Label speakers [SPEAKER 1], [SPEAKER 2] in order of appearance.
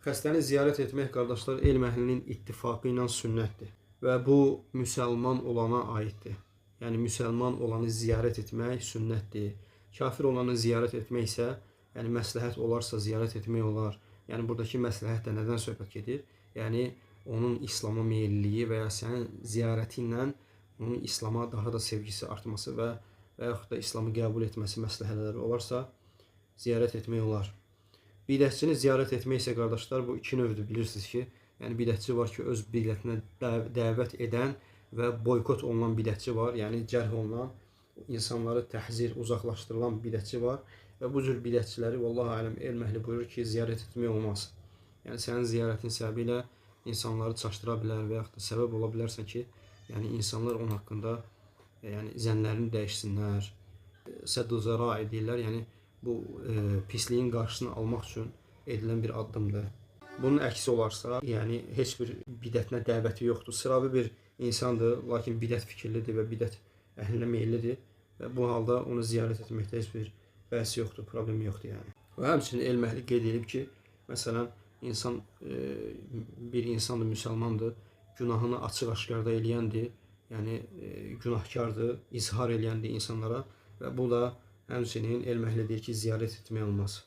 [SPEAKER 1] Xəstəni ziyarət etmək, qardaşlar, elm əhlinin ittifaqı ilə sünnətdir və bu müsəlman olana aiddir. Yəni müsəlman olanı ziyarət etmək sünnətdir. Kafir olanı ziyarət etmək isə, yəni məsləhət olarsa ziyarət etmək olar. Yəni buradakı məsləhət də nədən söhbət gedir? Yəni onun İslama meyilliyi və ya sənin ziyarəti ilə onun İslama daha da sevgisi artması və yaxud da İslamı qəbul etməsi məsləhətləri olarsa ziyarət etmək olar. Bidətçini ziyarət etmək isə, qardaşlar, bu iki növdür, bilirsiniz ki. Yəni bidətçi var ki, öz bidətinə dəvət edən və boykot olunan bidətçi var. Yəni cərh olunan, insanları təhzir, uzaqlaşdırılan bidətçi var. Və bu cür bidətçiləri, vallahi aləm, elm əhli buyurur ki, ziyarət etmək olmaz. Yəni sənin ziyarətin səbəbilə insanları çaşdıra bilər və yaxud da səbəb ola bilərsən ki, yəni insanlar onun haqqında yəni zənnlərini dəyişsinlər. Sədd-ü zəra edirlər, yəni bu pisliyin qarşısını almaq üçün edilən bir addımdır. Bunun əksi olarsa, yəni heç bir bidətinə dəvəti yoxdur. Sıravi bir insandır, lakin bidət fikirlidir və bidət əhlinə meyillidir və bu halda onu ziyarət etməkdə heç bir bəhs yoxdur, problem yoxdur yəni. Və həmçinin elm əhli qeyd edib ki, məsələn, bir insandır, müsəlmandır, günahını açıq-aşkarda eləyəndir, yəni günahkardır, izhar eləyəndir insanlara və bu da həmçinin elm əhli deyir ki, ziyarət etmək olmaz.